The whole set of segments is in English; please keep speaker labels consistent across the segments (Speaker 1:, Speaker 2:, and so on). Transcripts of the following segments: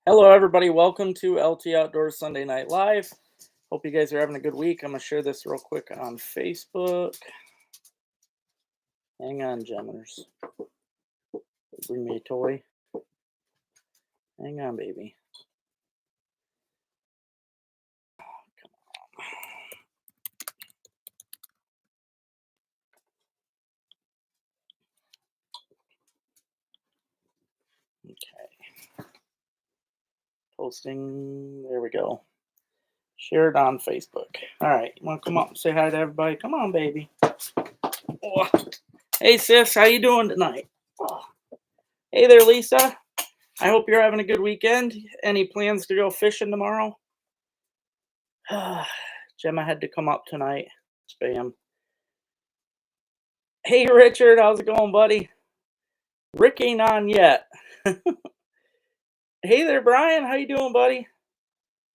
Speaker 1: Hello, everybody. Welcome to LT Outdoors Sunday Night Live. Hope you guys are having a good week. I'm going to share this real quick on Facebook. Hang on, Gemmers. Bring me a toy. Hang on, baby. Okay. Posting. There we go. Share it on Facebook. All right. You want to come up and say hi to everybody? Come on, baby. Oh. Hey, sis. How you doing tonight? Oh. Hey there, Lisa. I hope you're having a good weekend. Any plans to go fishing tomorrow? Gemma had to come up tonight. Spam. Hey, Richard. How's it going, buddy? Rick ain't on yet. Hey there, Brian. How you doing, buddy?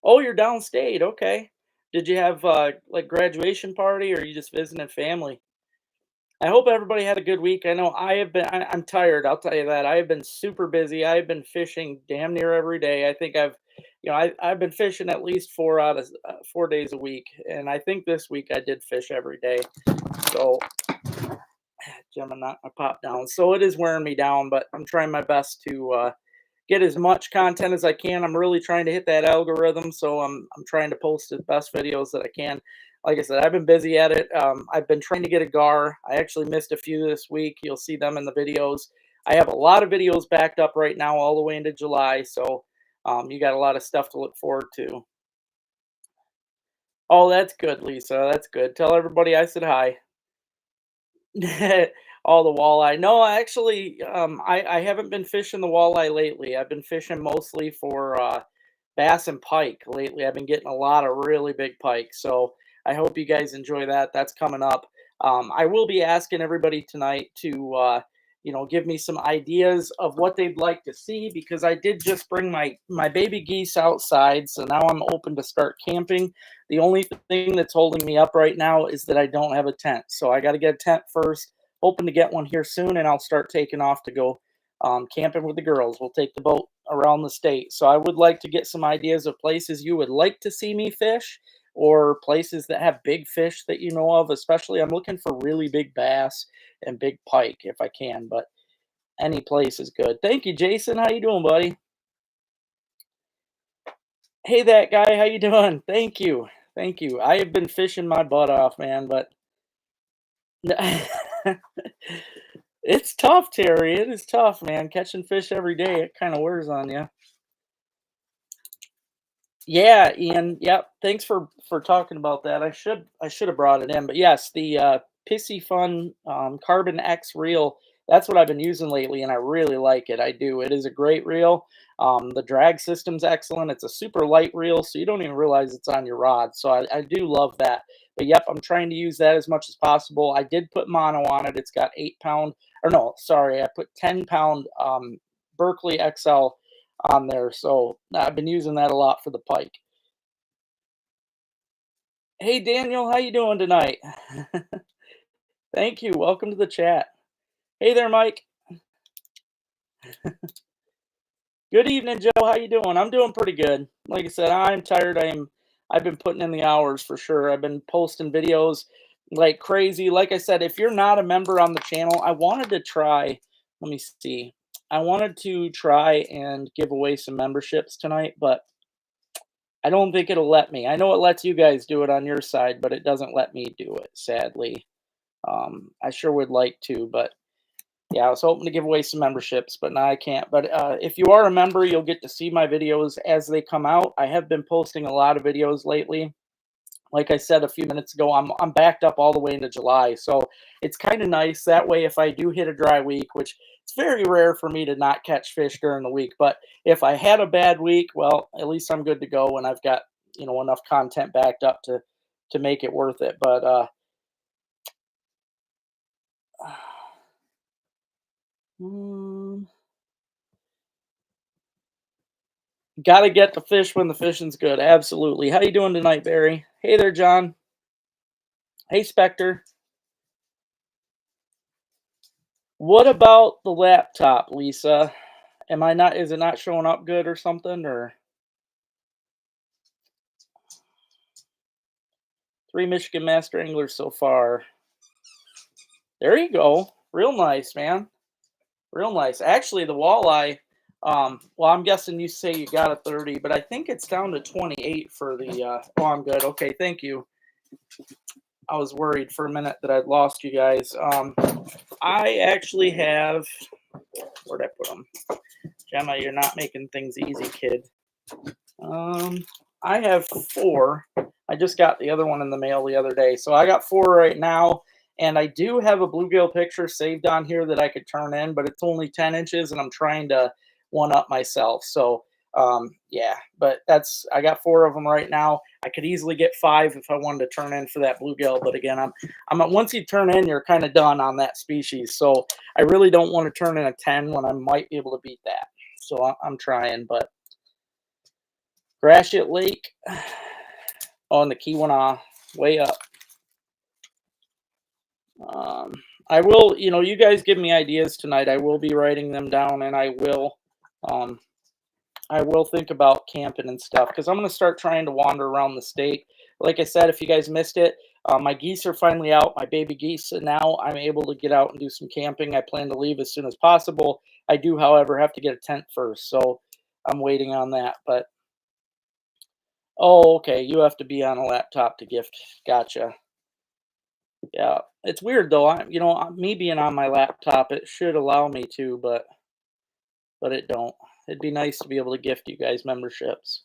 Speaker 1: Oh, you're downstate. Okay. Did you have like graduation party, or are you just visiting family? I hope everybody had a good week. I know I have been. I'm tired. I'll tell you that. I have been super busy. I've been fishing damn near every day. I think I've been fishing at least 4 days a week, and I think this week I did fish every day. So, Gemma knocked my pop down. So it is wearing me down, but I'm trying my best to get as much content as I can. I'm really trying to hit that algorithm, so I'm trying to post the best videos that I can. Like I said, I've been busy at it. I've been trying to get a gar. I actually missed a few this week. You'll see them in the videos. I have a lot of videos backed up right now, all the way into July. So you got a lot of stuff to look forward to. Oh, that's good, Lisa. That's good. Tell everybody I said hi. All the walleye. No, actually, I haven't been fishing the walleye lately. I've been fishing mostly for bass and pike lately. I've been getting a lot of really big pike. So I hope you guys enjoy that. That's coming up. I will be asking everybody tonight to, give me some ideas of what they'd like to see, because I did just bring my baby geese outside. So now I'm open to start camping. The only thing that's holding me up right now is that I don't have a tent. So I got to get a tent first. Hoping to get one here soon, and I'll start taking off to go camping with the girls. We'll take the boat around the state. So I would like to get some ideas of places you would like to see me fish, or places that have big fish that you know of. Especially, I'm looking for really big bass and big pike if I can, but any place is good. Thank you, Jason. How you doing, buddy? Hey, that guy. How you doing? Thank you. Thank you. I have been fishing my butt off, man, but it's tough, Terry. It is tough, man. Catching fish every day, it kind of wears on you. Yeah, Ian. Yep. Thanks for talking about that. I should have brought it in, but yes, the Pissy Fun Carbon X reel. That's what I've been using lately, and I really like it. I do. It is a great reel. The drag system's excellent. It's a super light reel, so you don't even realize it's on your rod. So I do love that. But yep, I'm trying to use that as much as possible. I did put mono on it. It's got 8 pound, or no, sorry, I put 10 pound Berkeley XL on there. So I've been using that a lot for the pike. Hey Daniel, how you doing tonight? Thank you. Welcome to the chat. Hey there, Mike. Good evening, Joe. How you doing? I'm doing pretty good. Like I said, I'm tired. I've been putting in the hours for sure. I've been posting videos like crazy. Like I said, if you're not a member on the channel, I wanted to try, let me see. I wanted to try and give away some memberships tonight, but I don't think it'll let me. I know it lets you guys do it on your side, but it doesn't let me do it, sadly. I sure would like to, but yeah, I was hoping to give away some memberships, but now I can't. But if you are a member, you'll get to see my videos as they come out. I have been posting a lot of videos lately. Like I said a few minutes ago, I'm backed up all the way into July, so it's kind of nice. That way, if I do hit a dry week, which it's very rare for me to not catch fish during the week, but if I had a bad week, well, at least I'm good to go, and I've got enough content backed up to make it worth it. But mm, gotta get the fish when the fishing's good. Absolutely. How you doing tonight, Barry? Hey there, John. Hey, Spectre. What about the laptop, Lisa? Am I not is it not showing up good or something, or 3 Michigan Master Anglers so far. There you go. Real nice, man. Real nice. Actually, the walleye, well, I'm guessing you say you got a 30, but I think it's down to 28 for the, oh, I'm good. Okay, thank you. I was worried for a minute that I'd lost you guys. I actually have, where'd I put them? Gemma, you're not making things easy, kid. I have 4. I just got the other one in the mail the other day. So I got 4 right now. And I do have a bluegill picture saved on here that I could turn in, but it's only 10 inches and I'm trying to one up myself. So yeah, but I got 4 of them right now. I could easily get 5 if I wanted to turn in for that bluegill. But again, once you turn in, you're kind of done on that species. So I really don't want to turn in a 10 when I might be able to beat that. So I'm trying, but Gratiot Lake on the Keweenaw, way up. I will, you guys give me ideas tonight. I will be writing them down, and um, I will think about camping and stuff because I'm going to start trying to wander around the state. Like I said, if you guys missed it, my geese are finally out, my baby geese, and now I'm able to get out and do some camping. I plan to leave as soon as possible. I do, however, have to get a tent first, so I'm waiting on that. But oh, okay, you have to be on a laptop to gift. Gotcha. Yeah, it's weird though. Me being on my laptop, it should allow me to, but it don't. It'd be nice to be able to gift you guys memberships.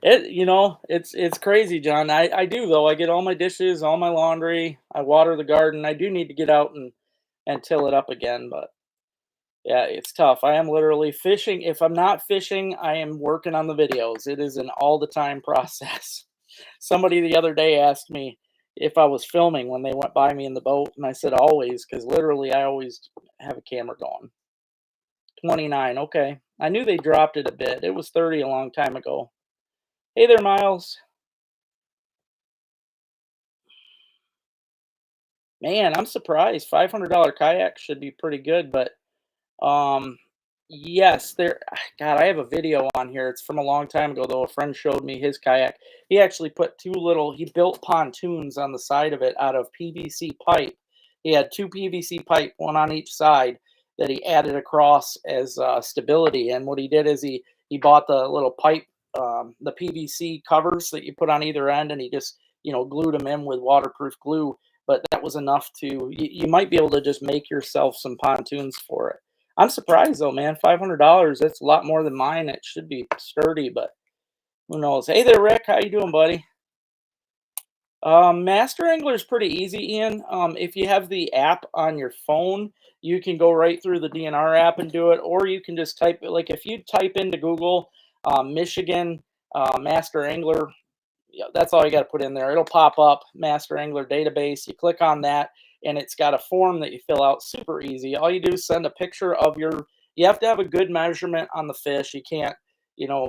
Speaker 1: It's crazy, John. I do though. I get all my dishes, all my laundry. I water the garden. I do need to get out and till it up again, but yeah, it's tough. I am literally fishing. If I'm not fishing, I am working on the videos. It is an all the time process. Somebody the other day asked me if I was filming when they went by me in the boat, and I said always, because literally I always have a camera going. 29, okay. I knew they dropped it a bit. It was 30 a long time ago. Hey there, Miles. Man, I'm surprised. $500 kayak should be pretty good, but Um, yes, God, I have a video on here. It's from a long time ago, though. A friend showed me his kayak. He actually put he built pontoons on the side of it out of PVC pipe. He had 2 PVC pipe, one on each side, that he added across as stability. And what he did is he bought the little pipe, the PVC covers that you put on either end, and he just glued them in with waterproof glue. But that was enough you might be able to just make yourself some pontoons for it. I'm surprised though, man. $500. That's a lot more than mine. It should be sturdy, but who knows? Hey there, Rick. How you doing, buddy? Master Angler is pretty easy, Ian. If you have the app on your phone, you can go right through the DNR app and do it, or you can just type it. Like if you type into Google, Michigan Master Angler, yeah, that's all you got to put in there. It'll pop up Master Angler database. You click on that, and it's got a form that you fill out. Super easy. All you do is send a picture of you have to have a good measurement on the fish. You can't,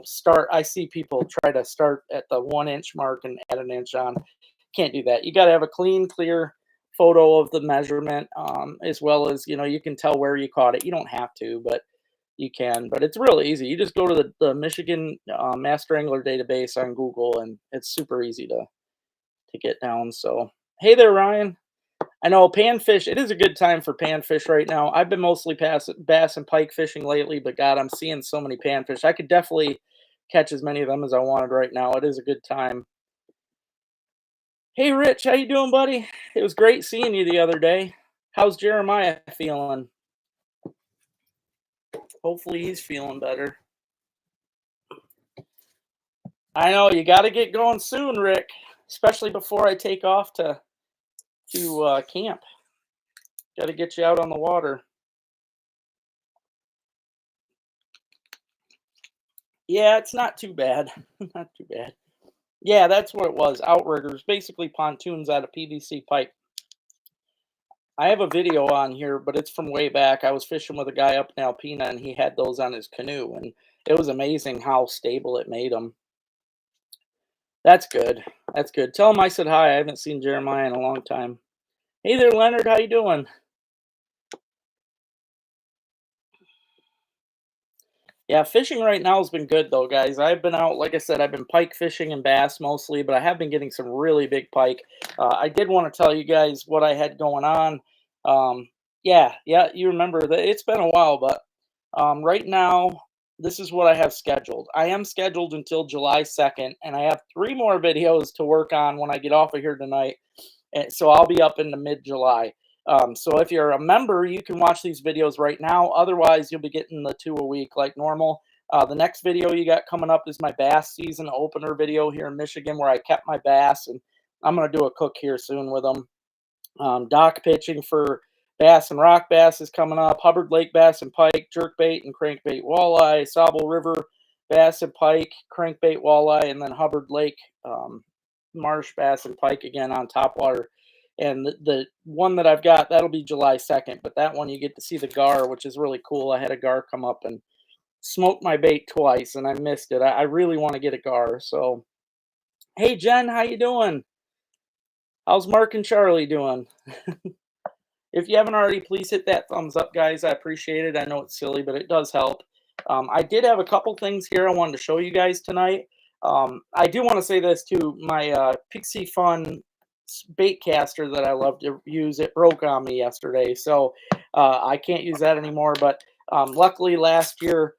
Speaker 1: start. I see people try to start at the 1 inch mark and add an inch on. Can't do that. You got to have a clean, clear photo of the measurement, as well as, you can tell where you caught it. You don't have to, but you can, but it's real easy. You just go to the Michigan Master Angler database on Google, and it's super easy to get down. So, hey there, Ryan. I know panfish. It is a good time for panfish right now. I've been mostly bass and pike fishing lately, but God, I'm seeing so many panfish. I could definitely catch as many of them as I wanted right now. It is a good time. Hey, Rich, how you doing, buddy? It was great seeing you the other day. How's Jeremiah feeling? Hopefully, he's feeling better. I know you got to get going soon, Rick. Especially before I take off to camp. Got to get you out on the water. Yeah, it's not too bad. Not too bad. Yeah, that's what it was. Outriggers, basically pontoons out of PVC pipe. I have a video on here, but it's from way back. I was fishing with a guy up in Alpena, and he had those on his canoe, and it was amazing how stable it made them. That's good. That's good. Tell him I said hi. I haven't seen Jeremiah in a long time. Hey there, Leonard. How you doing? Yeah, fishing right now has been good though, guys. I've been out, like I said, I've been pike fishing and bass mostly, but I have been getting some really big pike. I did want to tell you guys what I had going on. Um, yeah, you remember that it's been a while, but right now, this is what I have scheduled. I am scheduled until July 2nd, and I have 3 more videos to work on when I get off of here tonight. And so I'll be up into mid-July. So if you're a member, you can watch these videos right now. Otherwise, you'll be getting the 2 a week like normal. The next video you got coming up is my bass season opener video here in Michigan, where I kept my bass, and I'm gonna do a cook here soon with them. Dock pitching for bass and rock bass is coming up. Hubbard Lake bass and pike, jerkbait and crankbait walleye, Sauble River bass and pike, crankbait walleye, and then Hubbard Lake marsh bass and pike again on topwater. And the one that I've got, that'll be July 2nd, but that one you get to see the gar, which is really cool. I had a gar come up and smoked my bait twice, and I missed it. I really want to get a gar. So, hey Jen, how you doing? How's Mark and Charlie doing? If you haven't already, please hit that thumbs up, guys. I appreciate it. I know it's silly, but it does help. I did have a couple things here I wanted to show you guys tonight. I do want to say this too. My Pixie Fun bait caster that I love to use, it broke on me yesterday, so I can't use that anymore. But luckily, last year,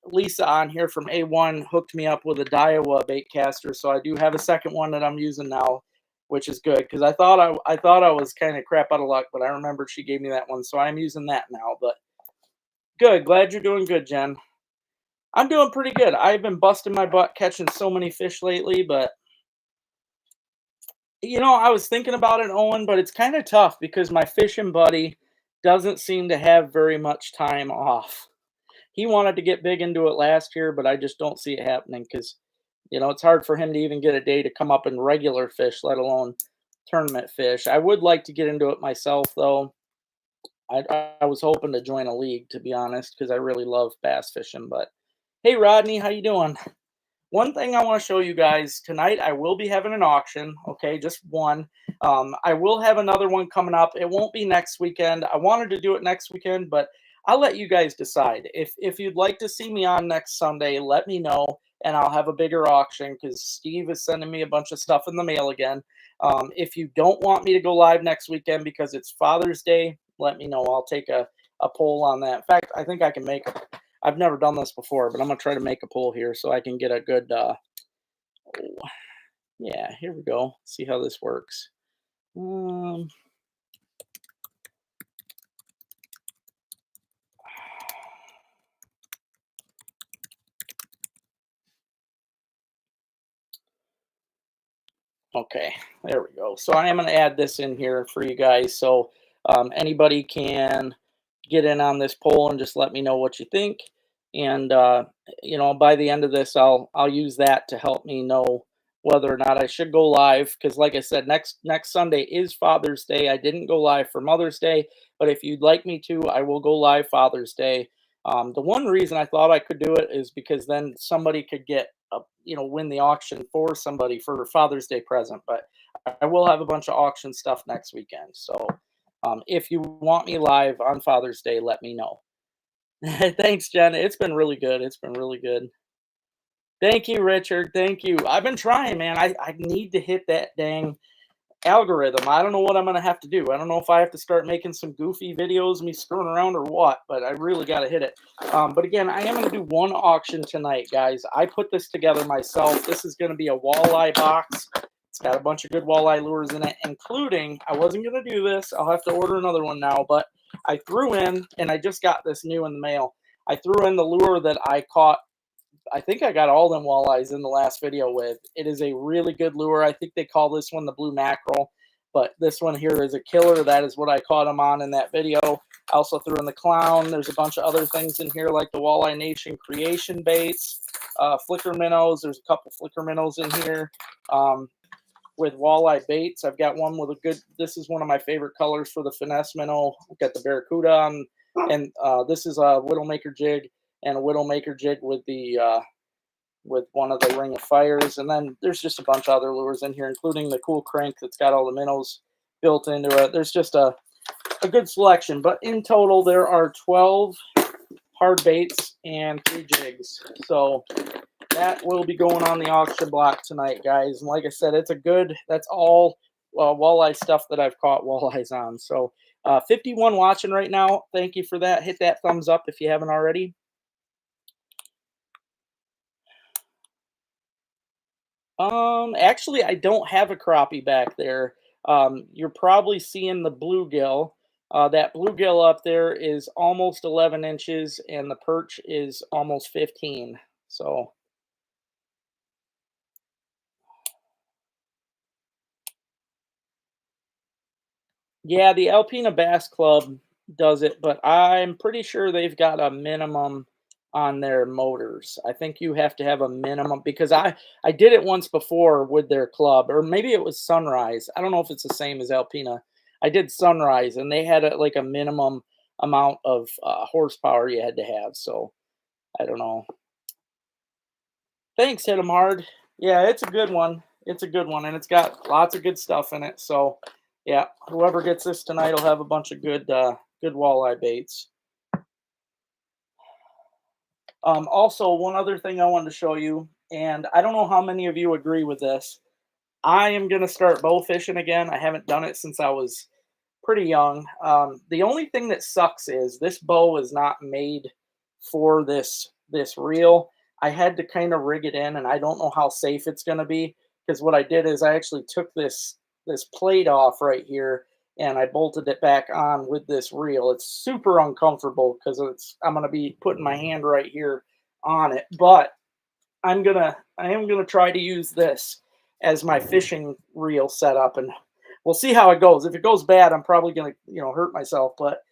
Speaker 1: Lisa on here from A1 hooked me up with a Daiwa bait caster, so I do have a second one that I'm using now, which is good because I thought I was kind of crap out of luck, but I remembered she gave me that one, so I'm using that now. But good, glad you're doing good, Jen. I'm doing pretty good. I've been busting my butt catching so many fish lately, but I was thinking about it, Owen, but it's kind of tough because my fishing buddy doesn't seem to have very much time off. He wanted to get big into it last year, but I just don't see it happening because, it's hard for him to even get a day to come up and regular fish, let alone tournament fish. I would like to get into it myself, though. I was hoping to join a league, to be honest, because I really love bass fishing. But hey, Rodney, how you doing? One thing I want to show you guys tonight, I will be having an auction. Okay, just one. I will have another one coming up. It won't be next weekend. I wanted to do it next weekend, but I'll let you guys decide. If you'd like to see me on next Sunday, let me know, and I'll have a bigger auction because Steve is sending me a bunch of stuff in the mail again. If you don't want me to go live next weekend because it's Father's Day, let me know. I'll take a poll on that. In fact, I think I can make I've never done this before, but I'm going to try to make a poll here so I can get a good, yeah, here we go. See how this works. Okay, there we go. So I am going to add this in here for you guys so anybody can get in on this poll and just let me know what you think. And by the end of this, I'll use that to help me know whether or not I should go live. Because like I said, next Sunday is Father's Day. I didn't go live for Mother's Day, but if you'd like me to, I will go live Father's Day. The one reason I thought I could do it is because then somebody could get win the auction for somebody for Father's Day present. But I will have a bunch of auction stuff next weekend. So if you want me live on Father's Day, let me know. Thanks, Jen. It's been really good. It's been really good. Thank you, Richard. Thank you. I've been trying, man. I need to hit that dang algorithm. I don't know what I'm going to have to do. I don't know if I have to start making some goofy videos, me screwing around or what, but I really got to hit it. But again, I am going to do one auction tonight, guys. I put this together myself. This is going to be a walleye box. It's got a bunch of good walleye lures in it, including, I wasn't going to do this. I'll have to order another one now, but I threw in, and I just got this new in the mail. I threw in the lure that I caught. I think I got all them walleyes in the last video with. It is a really good lure. I think they call this one the blue mackerel, but this one here is a killer. That is what I caught them on in that video. I also threw in the clown. There's a bunch of other things in here like the Walleye Nation creation baits, flicker minnows. There's a couple flicker minnows in here. With walleye baits, I've got one with a good, this is one of my favorite colors for the finesse minnow. I've got the barracuda on, and this is a Widowmaker jig and a Widowmaker jig with the with one of the Ring of Fires. And then there's just a bunch of other lures in here, including the cool crank that's got all the minnows built into it. There's just a good selection, but in total there are 12 hard baits and 3 jigs. So that will be going on the auction block tonight, guys. And like I said, that's all walleye stuff that I've caught walleyes on. So 51 watching right now. Thank you for that. Hit that thumbs up if you haven't already. Actually, I don't have a crappie back there. You're probably seeing the bluegill. That bluegill up there is almost 11 inches, and the perch is almost 15. So, yeah, the Alpena Bass Club does it, but I'm pretty sure they've got a minimum on their motors. I think you have to have a minimum because I did it once before with their club, or maybe it was Sunrise. I don't know if it's the same as Alpena. I did Sunrise, and they had like a minimum amount of horsepower you had to have. So I don't know. Thanks, hit 'em hard. Yeah, it's a good one. It's a good one, and it's got lots of good stuff in it. So, yeah, whoever gets this tonight will have a bunch of good walleye baits. Also, one other thing I wanted to show you, and I don't know how many of you agree with this. I am gonna start bow fishing again. I haven't done it since I was pretty young. The only thing that sucks is this bow is not made for this reel. I had to kind of rig it in, and I don't know how safe it's going to be because what I did is I actually took this plate off right here and I bolted it back on with this reel. It's super uncomfortable because I'm going to be putting my hand right here on it, but I am gonna try to use this as my fishing reel setup, and we'll see how it goes. If it goes bad, I'm probably gonna hurt myself, but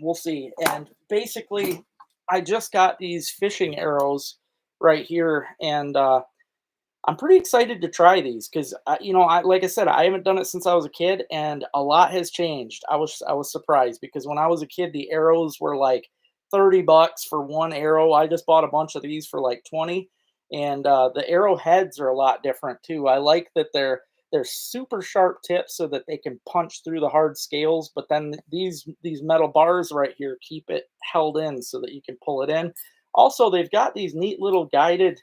Speaker 1: we'll see. And basically, I just got these fishing arrows right here, and I'm pretty excited to try these because I like I said, I haven't done it since I was a kid, and a lot has changed. I was surprised because when I was a kid, the arrows were like 30 bucks for one arrow. I just bought a bunch of these for like 20, and the arrow heads are a lot different too. I like that they're super sharp tips so that they can punch through the hard scales, but then these metal bars right here keep it held in so that you can pull it in. Also, they've got these neat little guided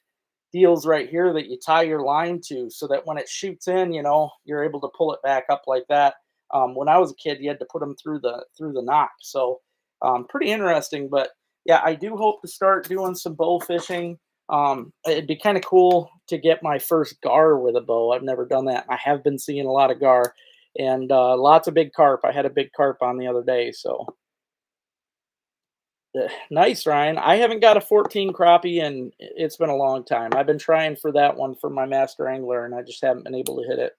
Speaker 1: deals right here that you tie your line to so that when it shoots in, you're able to pull it back up like that. When I was a kid, you had to put them through the knock. So pretty interesting. But yeah, I do hope to start doing some bow fishing. It'd be kind of cool to get my first gar with a bow. I've never done that. I have been seeing a lot of gar and lots of big carp. I had a big carp on the other day. So nice, Ryan. I haven't got a 14 crappie and it's been a long time. I've been trying for that one for my master angler and I just haven't been able to hit it.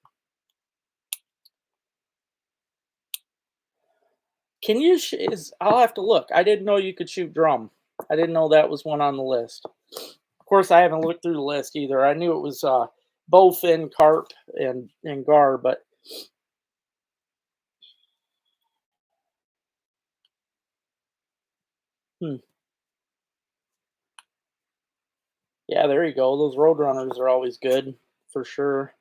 Speaker 1: Can you I'll have to look. I didn't know you could shoot drum. I didn't know that was one on the list. Of course, I haven't looked through the list either. I knew it was bowfin, carp, and gar, but hmm. Yeah, there you go. Those road runners are always good for sure.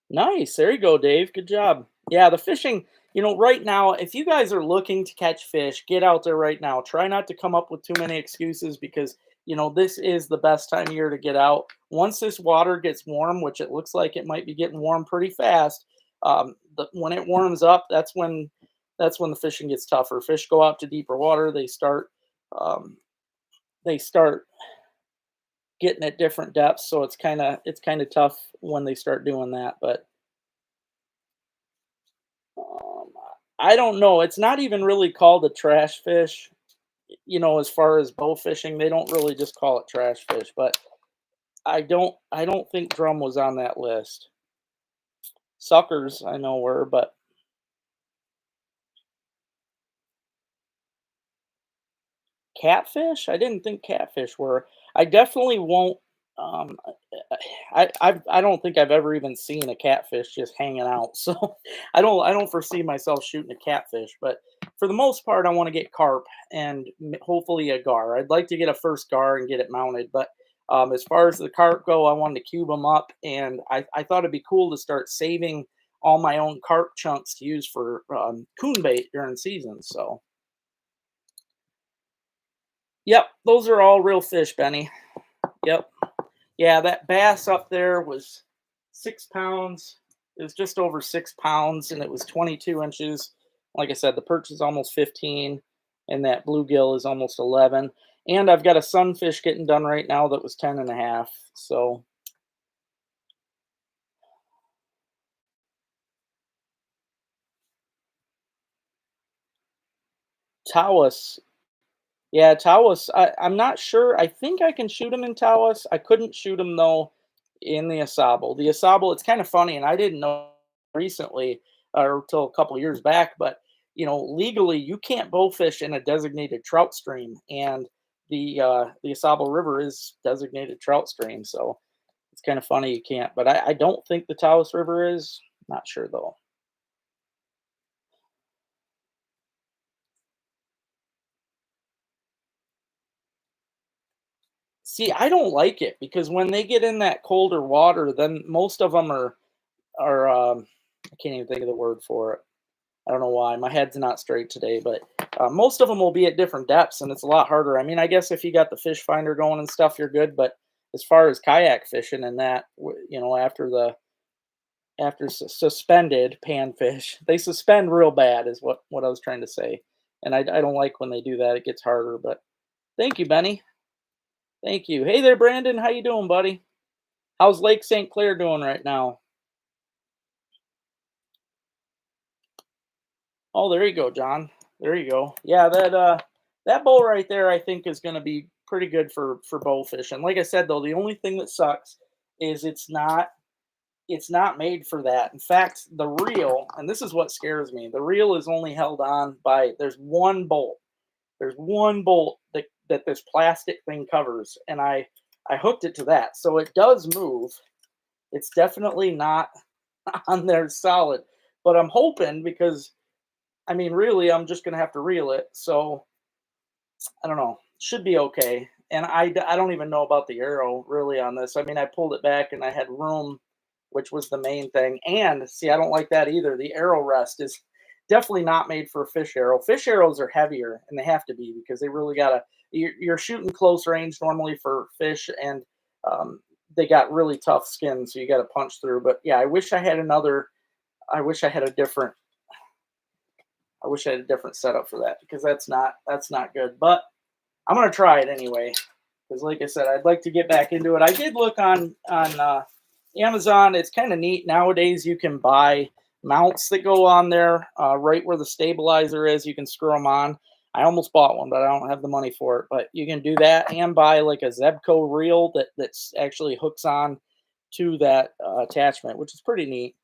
Speaker 1: Nice. There you go, Dave. Good job. Yeah, the fishing, right now, if you guys are looking to catch fish, get out there right now. Try not to come up with too many excuses because, this is the best time of year to get out. Once this water gets warm, which it looks like it might be getting warm pretty fast, when it warms up, that's when the fishing gets tougher. Fish go out to deeper water. Um, they start getting at different depths, so it's kind of tough when they start doing that. But Um, I don't know. It's not even really called a trash fish, as far as bow fishing, they don't really just call it trash fish, but I don't think drum was on that list. Suckers I know were, but catfish? I didn't think catfish were. I definitely won't. Um, I don't think I've ever even seen a catfish just hanging out. So I don't foresee myself shooting a catfish. But for the most part, I want to get carp and hopefully a gar. I'd like to get a first gar and get it mounted. But as far as the carp go, I wanted to cube them up, and I thought it'd be cool to start saving all my own carp chunks to use for coon bait during season. So Yep, those are all real fish, Benny. Yep. Yeah, that bass up there was 6 pounds. It was just over 6 pounds, and it was 22 inches. Like I said, the perch is almost 15, and that bluegill is almost 11. And I've got a sunfish getting done right now that was 10 and a half. So, Tawas. Yeah, Tawas. I'm not sure. I think I can shoot him in Tawas. I couldn't shoot him though in the Asable. The Asable, it's kind of funny, and I didn't know recently or till a couple years back, but legally you can't bowfish in a designated trout stream, and the Asable River is designated trout stream, so it's kind of funny you can't. But I don't think the Tawas River is. Not sure though. See, I don't like it because when they get in that colder water, then most of them are I can't even think of the word for it. I don't know why. My head's not straight today, but most of them will be at different depths, and it's a lot harder. I mean, I guess if you got the fish finder going and stuff, you're good. But as far as kayak fishing and that, after suspended panfish, they suspend real bad, is what I was trying to say. And I don't like when they do that. It gets harder. But thank you, Benny. Thank you. Hey there, Brandon. How you doing, buddy? How's Lake St. Clair doing right now? Oh, there you go, John. There you go. Yeah, that bowl right there, I think, is going to be pretty good for bow fishing. Like I said, though, the only thing that sucks is it's not made for that. In fact, the reel, and this is what scares me, the reel is only held on by there's one bolt. There's one bolt that this plastic thing covers, and I hooked it to that, so it does move. It's definitely not on there solid, but I'm hoping because I mean, really, I'm just gonna have to reel it. So I don't know. Should be okay. And I don't even know about the arrow really on this. I mean, I pulled it back and I had room, which was the main thing. And see, I don't like that either. The arrow rest is definitely not made for a fish arrow. Fish arrows are heavier, and they have to be because they really gotta. You're shooting close range normally for fish, and they got really tough skin, so you got to punch through. But yeah, I wish I had another. I wish I had a different I wish I had a different setup for that because that's not good. But I'm gonna try it anyway because, like I said, I'd like to get back into it. I did look on Amazon. It's kind of neat nowadays. You can buy mounts that go on there right where the stabilizer is. You can screw them on. I almost bought one, but I don't have the money for it. But you can do that and buy like a Zebco reel that's actually hooks on to that attachment, which is pretty neat.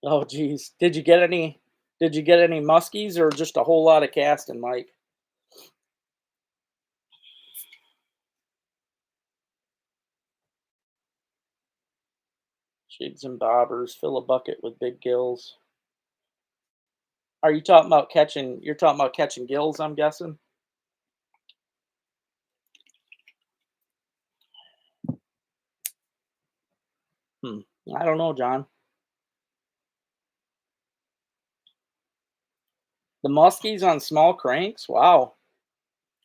Speaker 1: Oh, geez. Did you get any muskies or just a whole lot of casting, Mike? Jigs and bobbers, fill a bucket with big gills. You're talking about catching gills, I'm guessing? Hmm. I don't know, John. The muskies on small cranks? Wow.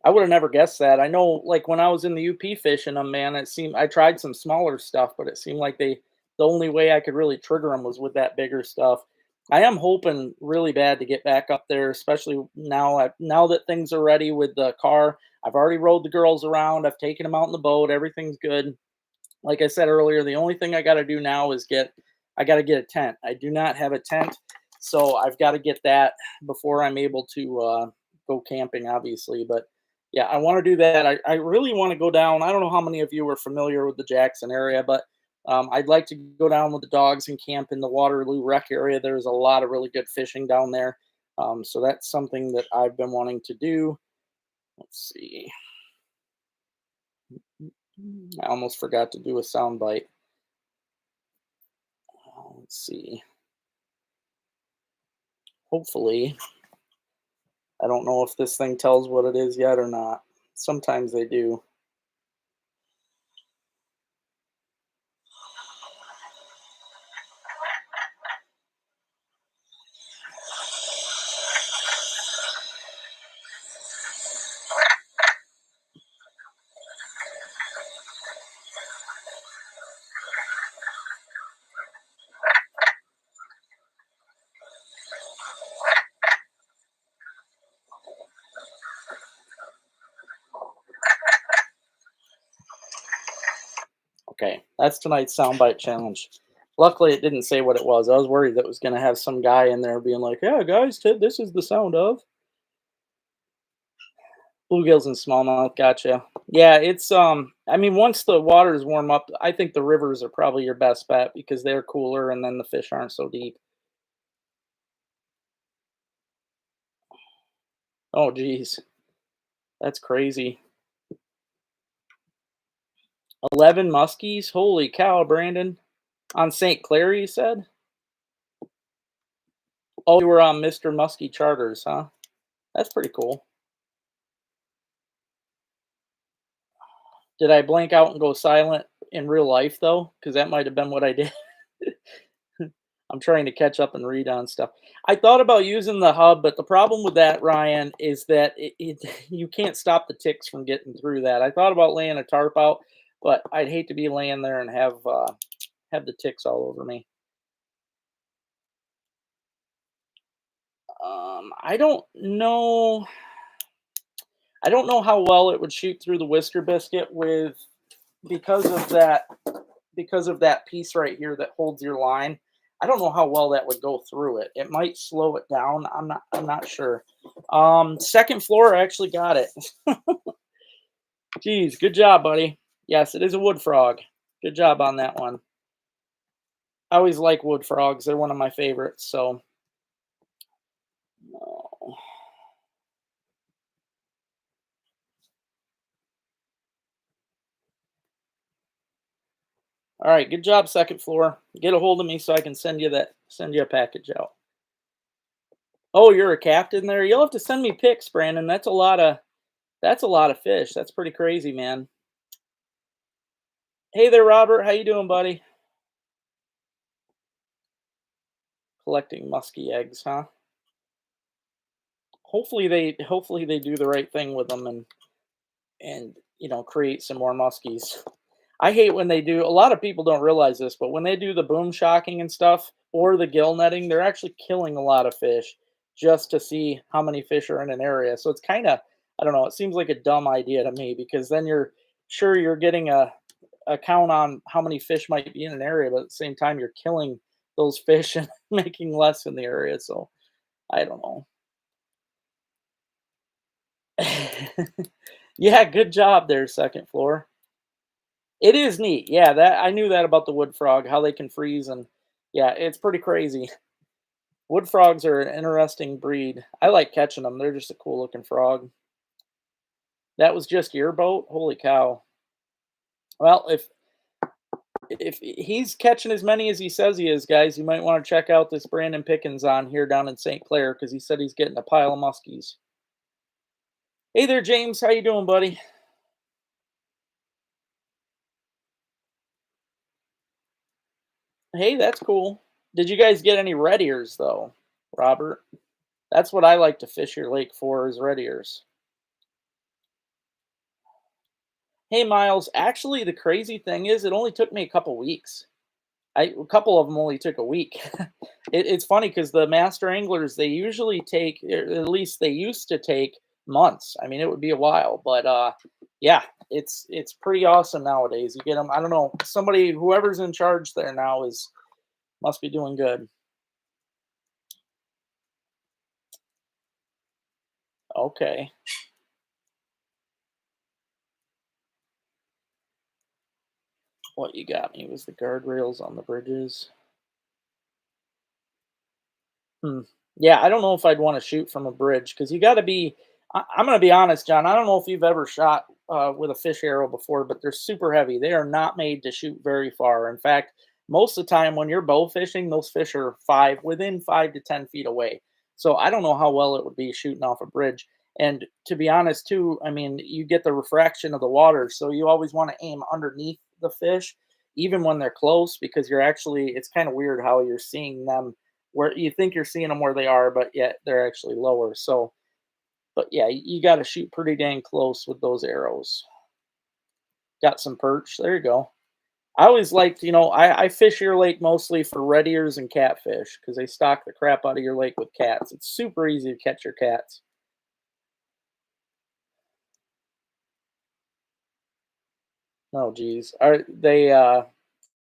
Speaker 1: I would have never guessed that. I know, like when I was in the UP fishing them, man, it seemed I tried some smaller stuff, but it seemed like the only way I could really trigger them was with that bigger stuff. I am hoping really bad to get back up there, especially now that things are ready with the car. I've already rode the girls around. I've taken them out in the boat. Everything's good. Like I said earlier, the only thing I got to do now is I got to get a tent. I do not have a tent, so I've got to get that before I'm able to go camping, obviously. But yeah, I want to do that. I really want to go down. I don't know how many of you are familiar with the Jackson area, but I'd like to go down with the dogs and camp in the Waterloo Rec area. There's a lot of really good fishing down there. So that's something that I've been wanting to do. Let's see. I almost forgot to do a sound bite. Let's see. Hopefully, I don't know if this thing tells what it is yet or not. Sometimes they do. Okay, that's tonight's soundbite challenge. Luckily, it didn't say what it was. I was worried that it was going to have some guy in there being like, "Yeah, guys, this is the sound of bluegills and smallmouth." Gotcha. Yeah, it's I mean, once the waters warm up, I think the rivers are probably your best bet because they're cooler and then the fish aren't so deep. Oh, geez, that's crazy. 11 muskies. Holy cow, Brandon! On St. Clair, you said? Oh, you were on Mr. Muskie Charters, huh? That's pretty cool. Did I blank out and go silent in real life though? Because that might have been what I did. I'm trying to catch up and read on stuff. I thought about using the hub, but the problem with that, Ryan, is that you can't stop the ticks from getting through that. I thought about laying a tarp out, but I'd hate to be laying there and have the ticks all over me. I don't know. I don't know how well it would shoot through the whisker biscuit with because of that piece right here that holds your line. I don't know how well that would go through it. It might slow it down. I'm not sure. Second floor, I actually got it. Geez, good job, buddy. Yes, it is a wood frog. Good job on that one. I always like wood frogs. They're one of my favorites. So, all right, good job, second floor. Get a hold of me so I can send you a package out. Oh, you're a captain there. You'll have to send me pics, Brandon. That's a lot of fish. That's pretty crazy, man. Hey there, Robert. How you doing, buddy? Collecting musky eggs, huh? Hopefully they do the right thing with them and create some more muskies. I hate when they do. A lot of people don't realize this, but when they do the boom shocking and stuff or the gill netting, they're actually killing a lot of fish just to see how many fish are in an area. So it's kind of, I don't know, it seems like a dumb idea to me because then you're sure you're getting a count on how many fish might be in an area, but at the same time you're killing those fish and making less in the area. So I don't know. Yeah, good job there, second floor. It is neat. Yeah, that I knew that about the wood frog, how they can freeze and yeah, it's pretty crazy. Wood frogs are an interesting breed. I like catching them. They're just a cool looking frog. That was just your boat? Holy cow. Well, if he's catching as many as he says he is, guys, you might want to check out this Brandon Pickens on here down in St. Clair because he said he's getting a pile of muskies. Hey there, James. How you doing, buddy? Hey, that's cool. Did you guys get any red ears though, Robert? That's what I like to fish your lake for is red ears. Hey, Miles. Actually, the crazy thing is, it only took me a couple weeks. A couple of them only took a week. It's funny because the master anglers they usually take, or at least they used to take months. I mean, it would be a while, but yeah, it's pretty awesome nowadays. You get them. I don't know. Somebody, whoever's in charge there now, is must be doing good. Okay. What you got me was the guardrails on the bridges. Hmm. Yeah, I don't know if I'd want to shoot from a bridge because you got to be. I'm going to be honest, John. I don't know if you've ever shot with a fish arrow before, but they're super heavy. They are not made to shoot very far. In fact, most of the time when you're bow fishing, those fish are within 5 to 10 feet away. So I don't know how well it would be shooting off a bridge. And to be honest, too, I mean, you get the refraction of the water, so you always want to aim underneath the fish, even when they're close, because you're actually. It's kind of weird how you're seeing them where you think you're seeing them where they are, but yet they're actually lower. So, but yeah, you got to shoot pretty dang close with those arrows. Got some perch. There you go. I always liked, I fish your lake mostly for red ears and catfish because they stock the crap out of your lake with cats. It's super easy to catch your cats. Oh, geez. Are they,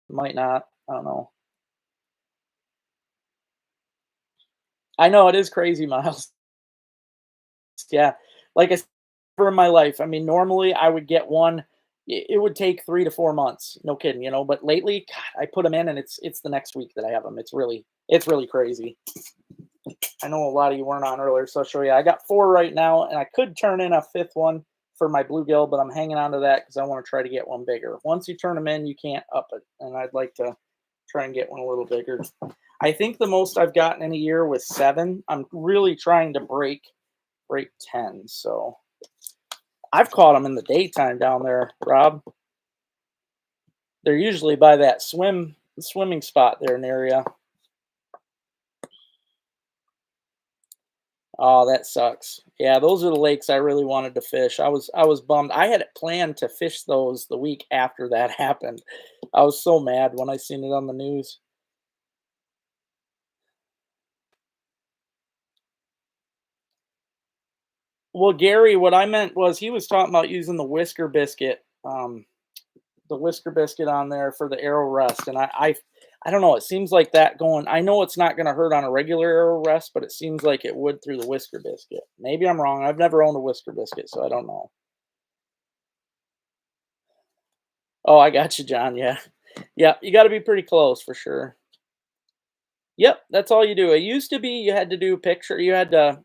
Speaker 1: might not. I don't know. I know it is crazy, Miles. Yeah. Like I said, for my life, I mean, normally I would get one. It would take 3 to 4 months. No kidding, But lately, God, I put them in, and it's the next week that I have them. It's really crazy. I know a lot of you weren't on earlier, so I'll show you. I got four right now, and I could turn in a fifth one for my bluegill, but I'm hanging on to that because I want to try to get one bigger. Once you turn them in, you can't up it, and I'd like to try and get one a little bigger. I think the most I've gotten in a year was 7. I'm really trying to break 10. So I've caught them in the daytime down there, Rob. They're usually by that swimming spot there in the area. Oh, that sucks. Yeah, those are the lakes I really wanted to fish. I was bummed. I had it planned to fish those the week after that happened. I was so mad when I seen it on the news. Well, Gary, what I meant was he was talking about using the whisker biscuit on there for the arrow rest, and I don't know. It seems like that going. I know it's not going to hurt on a regular arrow rest, but it seems like it would through the whisker biscuit. Maybe I'm wrong. I've never owned a whisker biscuit, so I don't know. Oh, I got you, John. Yeah. Yeah, you gotta be pretty close for sure. Yep, that's all you do. It used to be you had to do a picture. You had to,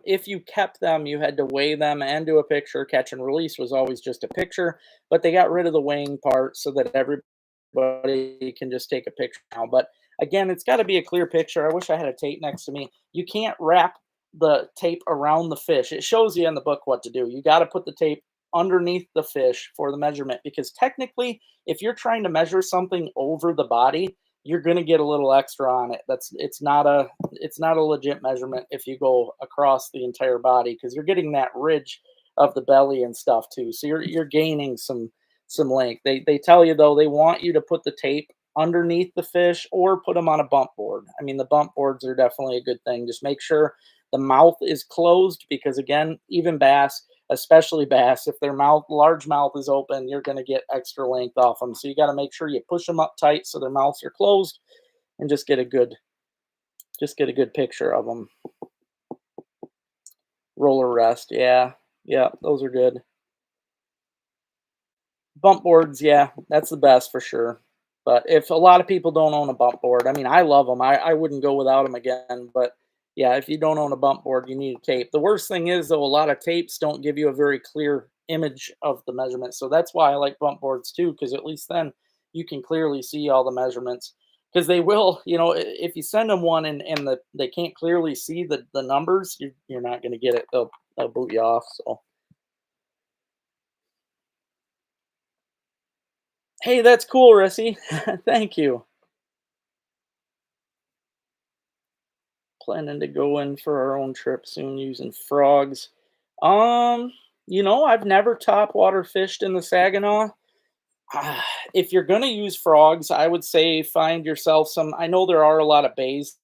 Speaker 1: if you kept them, you had to weigh them and do a picture. Catch and release was always just a picture, but they got rid of the weighing part so that everybody can just take a picture now. But again, it's got to be a clear picture. I wish I had a tape next to me. You can't wrap the tape around the fish. It shows you in the book what to do. You got to put the tape underneath the fish for the measurement because technically, if you're trying to measure something over the body, you're going to get a little extra on it. It's not a legit measurement if you go across the entire body because you're getting that ridge of the belly and stuff too. So you're gaining some length. They tell you though they want you to put the tape underneath the fish or put them on a bump board. I mean the bump boards are definitely a good thing. Just make sure the mouth is closed because again, even bass, especially bass, if their large mouth is open, you're going to get extra length off them. So you got to make sure you push them up tight so their mouths are closed and just get a good picture of them. Roller rest, yeah, yeah, those are good. Bump boards, yeah, that's the best for sure. But if a lot of people don't own a bump board, I mean, I love them. I wouldn't go without them again. But yeah, if you don't own a bump board, you need a tape. The worst thing is, though, a lot of tapes don't give you a very clear image of the measurement. So that's why I like bump boards too, because at least then you can clearly see all the measurements. Because they will, if you send them one and they can't clearly see the numbers, you're not going to get it. They'll boot you off. So, hey, that's cool, Rissy. Thank you. Planning to go in for our own trip soon using frogs. Um, I've never top water fished in the Saginaw. If you're gonna use frogs, I would say find yourself some. I know there are a lot of bays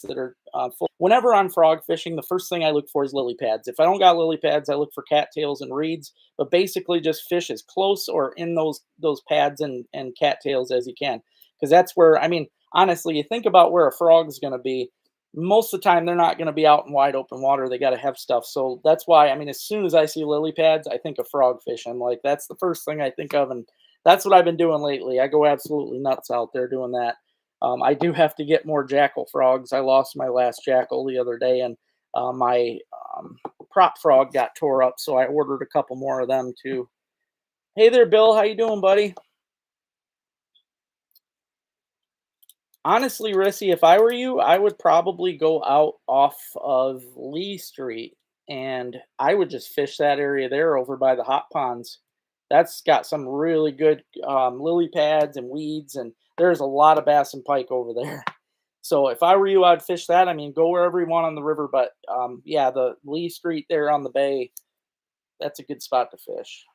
Speaker 1: that are full. Whenever I'm frog fishing, the first thing I look for is lily pads. If I don't got lily pads, I look for cattails and reeds. But basically, just fish as close or in those pads and cattails as you can, because that's where I mean, honestly, you think about where a frog's going to be. Most of the time, they're not going to be out in wide open water. They got to have stuff. So that's why I mean, as soon as I see lily pads, I think of frog fishing. Like that's the first thing I think of, and that's what I've been doing lately. I go absolutely nuts out there doing that. I do have to get more jackal frogs. I lost my last jackal the other day, and my prop frog got tore up, so I ordered a couple more of them too. Hey there, Bill. How you doing, buddy? Honestly, Rissy, if I were you, I would probably go out off of Lee Street, and I would just fish that area there over by the hot ponds. That's got some really good lily pads and weeds, and there's a lot of bass and pike over there. So if I were you, I'd fish that. I mean, go wherever you want on the river, but yeah, the Lee Street there on the bay, that's a good spot to fish.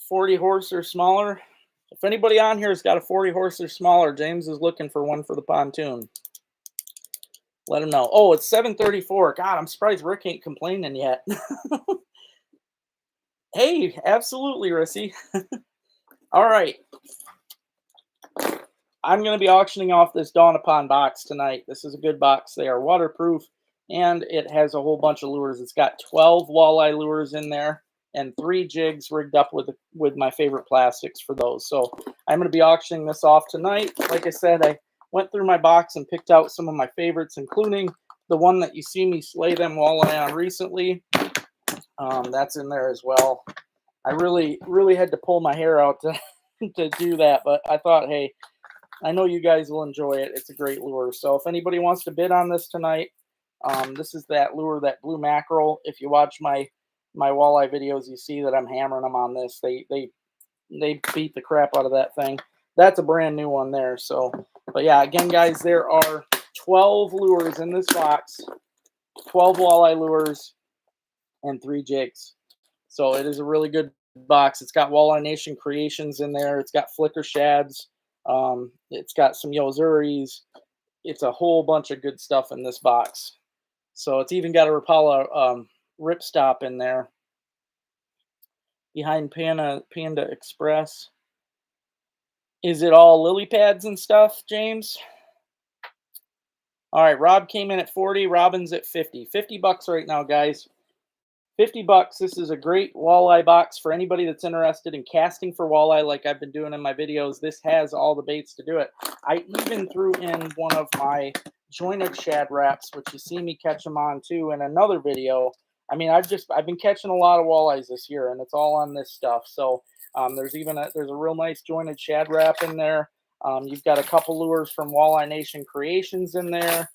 Speaker 1: 40 horse or smaller. If anybody on here has got a 40 horse or smaller, James is looking for one for the pontoon. Let him know. Oh, it's 7:34. God, I'm surprised Rick ain't complaining yet. Hey, absolutely, Rissy. All right. I'm going to be auctioning off this Dawn Upon box tonight. This is a good box. They are waterproof, and it has a whole bunch of lures. It's got 12 walleye lures in there and 3 jigs rigged up with my favorite plastics for those. So I'm going to be auctioning this off tonight. Like I said, I went through my box and picked out some of my favorites, including the one that you see me slay them walleye on recently. That's in there as well. I really had to pull my hair out to do that, but I thought, hey, I know you guys will enjoy it. It's a great lure. So if anybody wants to bid on this tonight, this is that lure, that blue mackerel. If you watch my walleye videos, you see that I'm hammering them on this. They beat the crap out of that thing. That's a brand new one there. So, but yeah, again, guys, there are 12 lures in this box, 12 walleye lures, and 3 jigs. So it is a really good box. It's got Walleye Nation creations in there. It's got flicker shads. It's got some Yozuris. It's a whole bunch of good stuff in this box. So it's even got a Rapala ripstop in there behind Panda Express. Is it all lily pads and stuff, James? All right, Rob came in at 40. Robin's at 50. 50 bucks right now, guys. 50 bucks. This is a great walleye box for anybody that's interested in casting for walleye like I've been doing in my videos. This has all the baits to do it. I even threw in one of my jointed shad wraps, which you see me catch them on too in another video. I mean, I've been catching a lot of walleyes this year, and it's all on this stuff. So there's a real nice jointed shad wrap in there. You've got a couple lures from Walleye Nation Creations in there.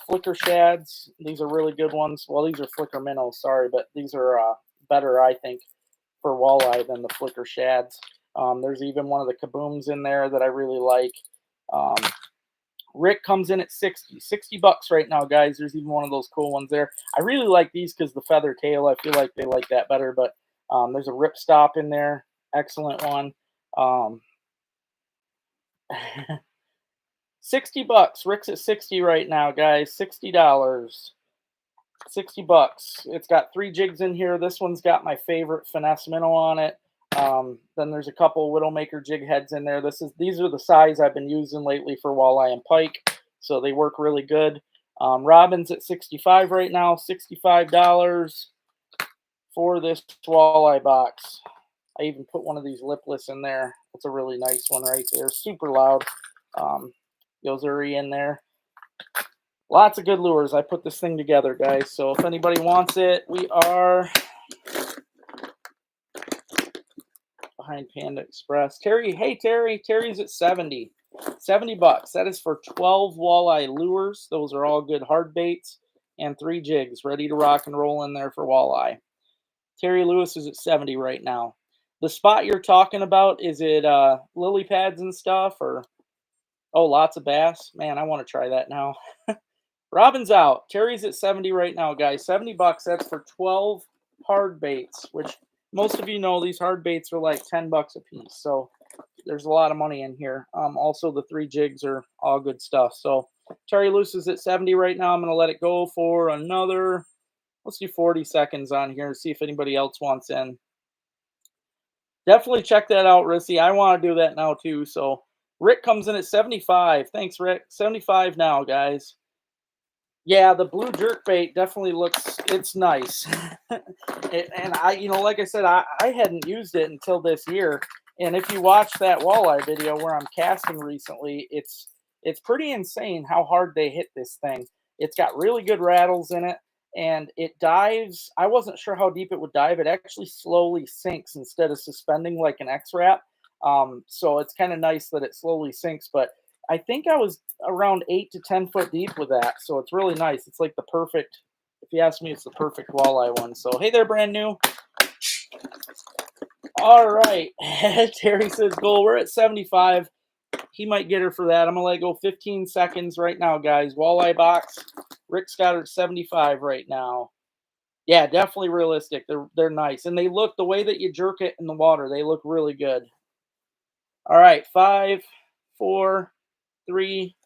Speaker 1: Flicker shads, these are really good ones. Well, these are flicker minnows, sorry, but these are better, I think, for walleye than the flicker shads. There's even one of the kabooms in there that I really like. Rick comes in at 60 bucks right now, guys. There's even one of those cool ones there. I really like these because the feather tail, I feel like they like that better, but there's a ripstop in there, excellent one. 60 bucks. Rick's at 60 right now, guys. $60. 60 bucks. It's got 3 jigs in here. This one's got my favorite finesse minnow on it. Then there's a couple Widowmaker jig heads in there. These are the size I've been using lately for walleye and pike, so they work really good. Robin's at 65 right now. $65 for this walleye box. I even put one of these lipless in there. It's a really nice one right there. Super loud. Yozuri in there. Lots of good lures. I put this thing together, guys. So if anybody wants it, we are behind Panda Express. Terry, hey Terry. Terry's at 70. 70 bucks. That is for 12 walleye lures. Those are all good hard baits and 3 jigs ready to rock and roll in there for walleye. Terry Lewis is at 70 right now. The spot you're talking about, is it lily pads and stuff, or oh, lots of bass? Man, I want to try that now. Robin's out. Terry's at 70 right now, guys. 70 bucks. That's for 12 hard baits, which most of you know these hard baits are like 10 bucks a piece. So there's a lot of money in here. Also, the 3 jigs are all good stuff. So Terry Lewis is at 70 right now. I'm going to let it go for another, let's do 40 seconds on here and see if anybody else wants in. Definitely check that out, Rissy. I want to do that now too. So Rick comes in at 75. Thanks, Rick. 75 now, guys. Yeah, the blue jerkbait definitely it's nice. And I, like I said, I hadn't used it until this year. And if you watch that walleye video where I'm casting recently, it's pretty insane how hard they hit this thing. It's got really good rattles in it, and it dives. I wasn't sure how deep it would dive. It actually slowly sinks instead of suspending like an X-Wrap. So it's kind of nice that it slowly sinks, but I think I was around 8 to 10 foot deep with that. So it's really nice. It's like the perfect, if you ask me, it's the perfect walleye one. So hey there, brand new. All right. Terry says goal. We're at 75. He might get her for that. I'm going to let it go 15 seconds right now, guys. Walleye box. Rick's got her at 75 right now. Yeah, definitely realistic. They're nice. And they look, the way that you jerk it in the water, they look really good. All right, 5, 4, 3,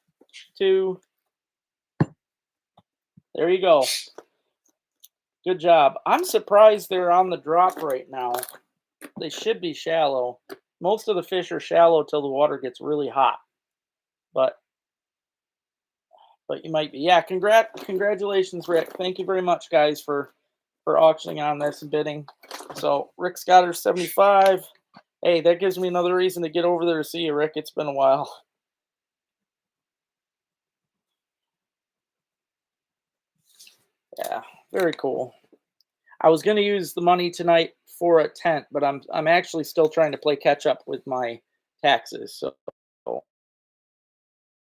Speaker 1: 2. There you go. Good job. I'm surprised they're on the drop right now. They should be shallow. Most of the fish are shallow till the water gets really hot. But you might be. Yeah, congratulations, Rick. Thank you very much, guys, for auctioning on this and bidding. So Rick's got her 75. Hey, that gives me another reason to get over there to see you, Rick. It's been a while. Yeah, very cool. I was going to use the money tonight for a tent, but I'm actually still trying to play catch up with my taxes. So, in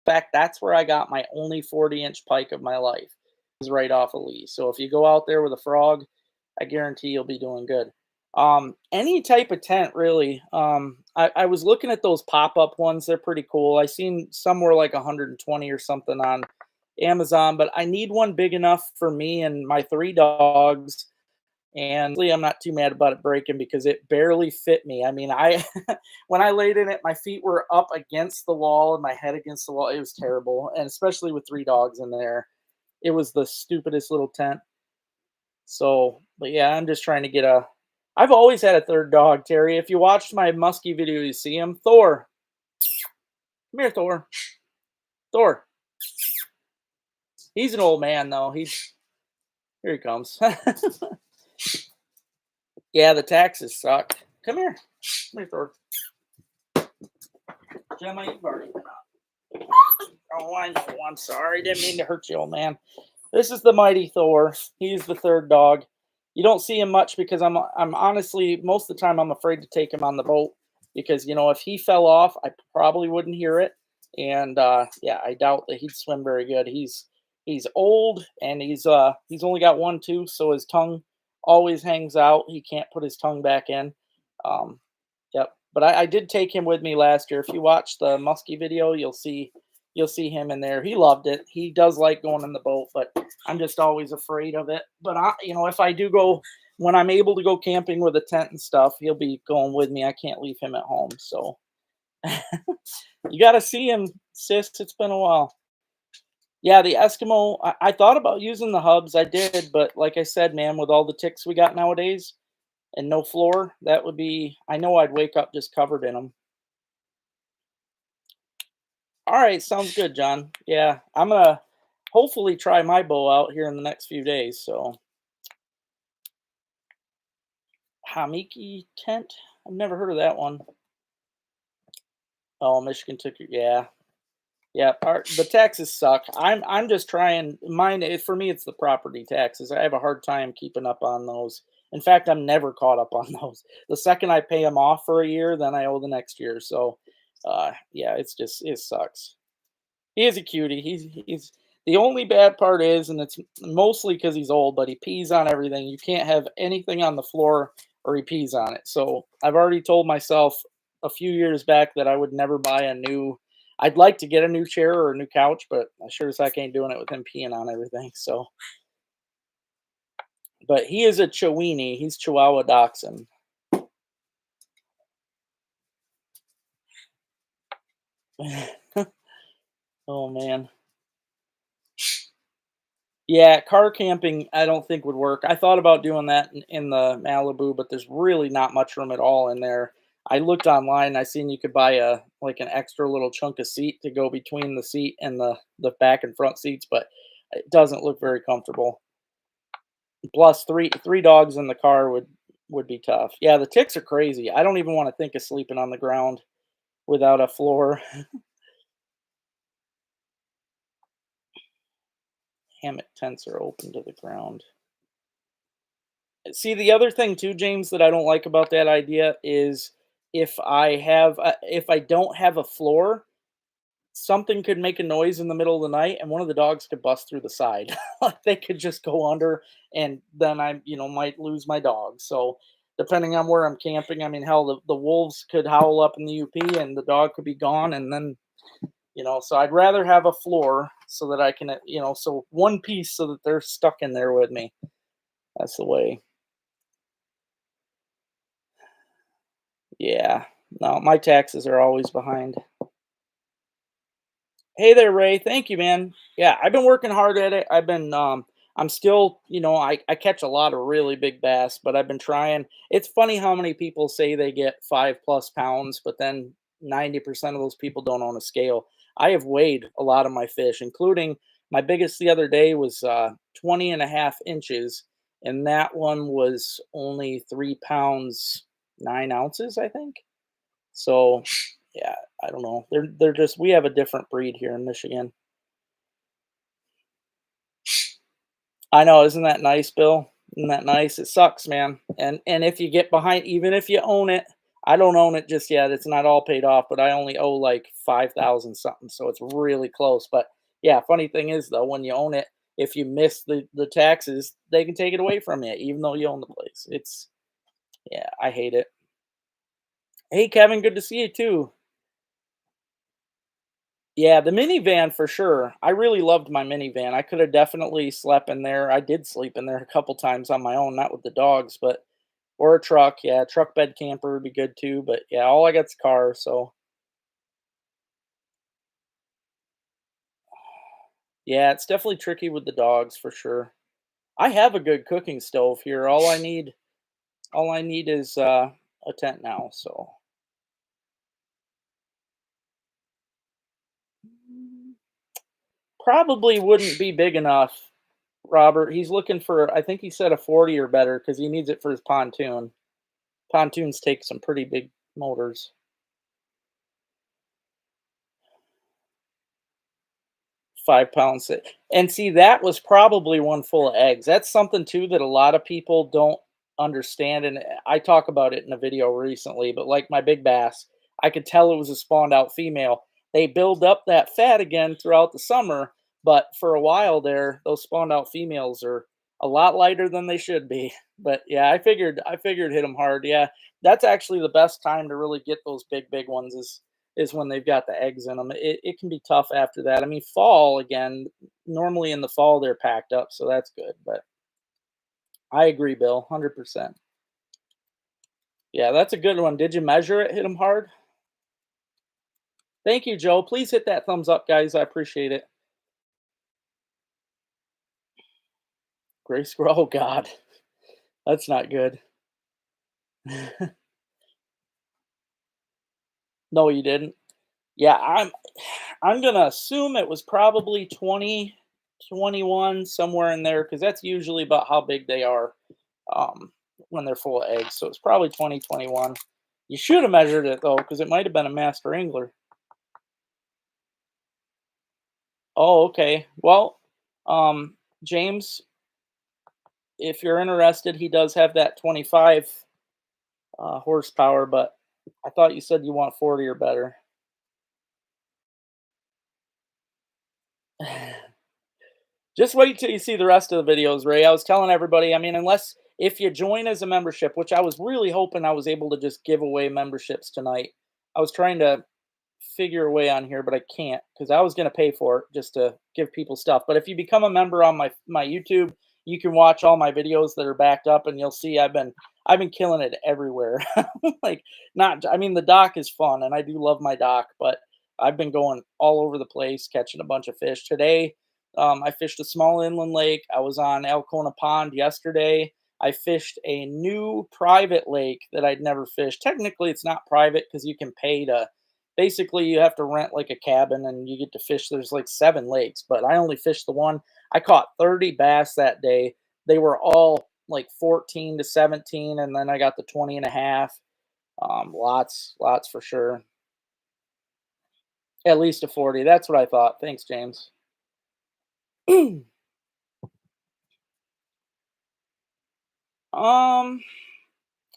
Speaker 1: fact, that's where I got my only 40-inch pike of my life. Is right off a lease. So if you go out there with a frog, I guarantee you'll be doing good. Any type of tent, really. I was looking at those pop-up ones. They're pretty cool. I seen somewhere like 120 or something on Amazon, but I need one big enough for me and my 3 dogs. And really, I'm not too mad about it breaking because it barely fit me. I mean, I when I laid in it, my feet were up against the wall and my head against the wall. It was terrible, and especially with 3 dogs in there, it was the stupidest little tent. So, but yeah, I'm just trying to get a. I've always had a third dog, Terry. If you watched my muskie video, you see him. Thor, come here, Thor. Thor. He's an old man though. He's here. He comes. Yeah, the taxes suck. Come here. Come here, Thor. Gemma, you've already been up. Oh, I know. I'm sorry. Didn't mean to hurt you, old man. This is the mighty Thor. He's the third dog. You don't see him much because I'm honestly most of the time I'm afraid to take him on the boat because if he fell off, I probably wouldn't hear it. And yeah, I doubt that he'd swim very good. He's old and he's only got one tooth, so his tongue always hangs out. He can't put his tongue back in. Um, Yep. But I did take him with me last year. If you watch the muskie video, you'll see him in there. He loved it. He does like going in the boat, but I'm just always afraid of it. But if I do go when I'm able to go camping with a tent and stuff, he'll be going with me. I can't leave him at home. So you got to see him, sis. It's been a while. Yeah, the Eskimo. I thought about using the hubs. I did, but like I said, man, with all the ticks we got nowadays, and no floor, that would be I know I'd wake up just covered in them. All right, sounds good, John. Yeah, I'm gonna hopefully try my bow out here in the next few days. So, Hamiki tent. I've never heard of that one. Oh, Michigan took your yeah. Yeah, the taxes suck. I'm just trying mine for me it's the property taxes. I have a hard time keeping up on those. In fact, I'm never caught up on those. The second I pay them off for a year, then I owe the next year. So, yeah, it sucks. He is a cutie. He's the only bad part is, and it's mostly because he's old, but he pees on everything. You can't have anything on the floor or he pees on it. So I've already told myself a few years back that I would never buy a new. I'd like to get a new chair or a new couch, but I sure as heck ain't doing it with him peeing on everything. So, but he is a Chiweenie. He's Chihuahua Dachshund. Oh man. Yeah, car camping, I don't think would work. I thought about doing that in the Malibu, but there's really not much room at all in there. I looked online, I seen you could buy like an extra little chunk of seat to go between the seat and the back and front seats, but it doesn't look very comfortable. Plus three dogs in the car would be tough. Yeah, the ticks are crazy. I don't even want to think of sleeping on the ground without a floor. Hammock tents are open to the ground. See, the other thing too, James, that I don't like about that idea is if I don't have a floor, something could make a noise in the middle of the night, and one of the dogs could bust through the side. Like they could just go under, and then I, might lose my dog. So, depending on where I'm camping, I mean, hell, the wolves could howl up in the UP, and the dog could be gone, and then, so I'd rather have a floor so that I can, so one piece so that they're stuck in there with me. That's the way. Yeah. No, my taxes are always behind. Hey there, Ray. Thank you, man. Yeah, I've been working hard at it. I'm still, I catch a lot of really big bass, but I've been trying. It's funny how many people say they get 5+ pounds, but then 90% of those people don't own a scale. I have weighed a lot of my fish, including my biggest the other day was 20 and a half inches, and that one was only 3 pounds, 9 ounces, I think. So, yeah, I don't know. They're just we have a different breed here in Michigan. I know, isn't that nice, Bill? Isn't that nice? It sucks, man. And if you get behind, even if you own it, I don't own it just yet. It's not all paid off, but I only owe like 5,000 something, so it's really close. But yeah, funny thing is though, when you own it, if you miss the taxes, they can take it away from you, even though you own the place. It's yeah, I hate it. Hey, Kevin, good to see you too. Yeah, the minivan for sure. I really loved my minivan. I could have definitely slept in there. I did sleep in there a couple times on my own, not with the dogs, but or a truck. Yeah, truck bed camper would be good too. But yeah, all I got's a car. So yeah, it's definitely tricky with the dogs for sure. I have a good cooking stove here. All I need is a tent now. So probably wouldn't be big enough, Robert. He's looking for I think he said a 40 or better because he needs it for his pontoon. Pontoons take some pretty big motors. 5 pounds. And see, that was probably one full of eggs. That's something too that a lot of people don't understand. And I talk about it in a video recently, but like my big bass, I could tell it was a spawned out female. They build up that fat again throughout the summer, but for a while there, those spawned out females are a lot lighter than they should be. But yeah, I figured hit them hard. Yeah, that's actually the best time to really get those big ones is when they've got the eggs in them. It can be tough after that. I mean, fall again, normally in the fall they're packed up, so that's good. But I agree, Bill, 100%. Yeah, that's a good one. Did you measure it? Hit them hard? Thank you, Joe. Please hit that thumbs up, guys. I appreciate it. Gray squirrel. Oh, God. That's not good. No, you didn't. Yeah, I'm gonna assume it was probably 20, 21, somewhere in there, because that's usually about how big they are um, when they're full of eggs. So it's probably 20, 21. You should have measured it though, because it might have been a master angler. Oh, okay. Well, James, if you're interested, he does have that 25 horsepower, but I thought you said you want 40 or better. Just wait till you see the rest of the videos, Ray. I was telling everybody, I mean, unless if you join as a membership, which I was really hoping I was able to just give away memberships tonight. I was trying to figure a way on here, but I can't because I was going to pay for it just to give people stuff. But if you become a member on my YouTube, you can watch all my videos that are backed up, and you'll see I've been killing it everywhere. Like not, I mean, the dock is fun, and I do love my dock, but I've been going all over the place catching a bunch of fish. Today, I fished a small inland lake. I was on Alcona Pond yesterday. I fished a new private lake that I'd never fished. Technically, it's not private because you can pay to basically you have to rent like a cabin and you get to fish. There's like 7 lakes, but I only fished the one. I caught 30 bass that day. They were all like 14 to 17, and then I got the 20 and a half. Lots for sure. At least a 40. That's what I thought. Thanks, James. um,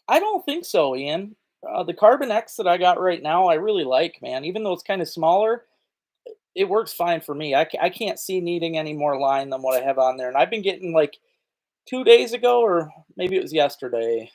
Speaker 1: I don't think so, Ian. The Carbon X that I got right now, I really like, man. Even though it's kind of smaller, it works fine for me. I can't see needing any more line than what I have on there. And I've been getting like 2 days ago, or maybe it was yesterday.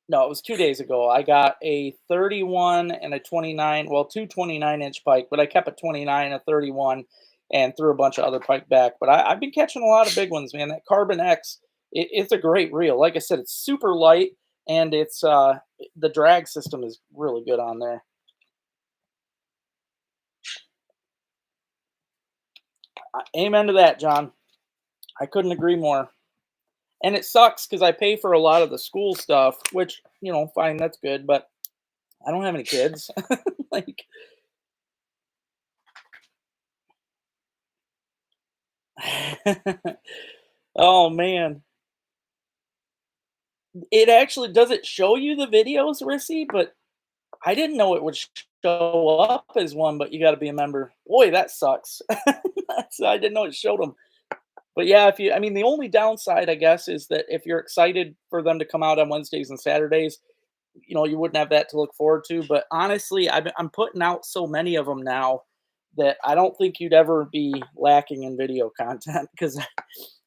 Speaker 1: No, it was 2 days ago. I got a 31 and a 29, well, two 29-inch pike, but I kept a 29, a 31, and threw a bunch of other pike back. But I've been catching a lot of big ones, man. That Carbon X, it's a great reel. Like I said, it's super light. and it's the drag system is really good on there. Amen to that, John. I couldn't agree more. And it sucks because I pay for a lot of the school stuff, which, fine, that's good, but I don't have any kids. Like, oh man, it actually does it show you the videos, Rissy? But I didn't know it would show up as one. But you got to be a member. Boy, that sucks. I didn't know it showed them. But yeah, I mean, the only downside, I guess, is that if you're excited for them to come out on Wednesdays and Saturdays, you wouldn't have that to look forward to. But honestly, I'm putting out so many of them now that I don't think you'd ever be lacking in video content because,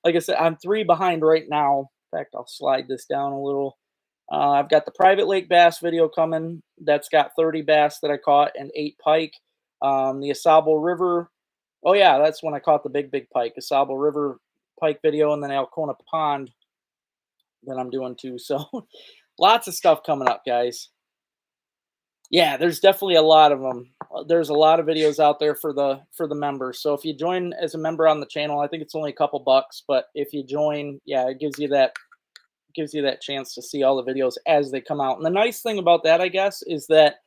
Speaker 1: like I said, I'm 3 behind right now. In fact, I'll slide this down a little. I've got the private lake bass video coming. That's got 30 bass that I caught and 8 pike. The Asabo River. Oh yeah, that's when I caught the big pike. Asabo River pike video, and then Alcona Pond that I'm doing too. So lots of stuff coming up, guys. Yeah, there's definitely a lot of them. There's a lot of videos out there for the members. So if you join as a member on the channel, I think it's only a couple bucks, but if you join, yeah, it gives you that chance to see all the videos as they come out. And the nice thing about that, I guess, is that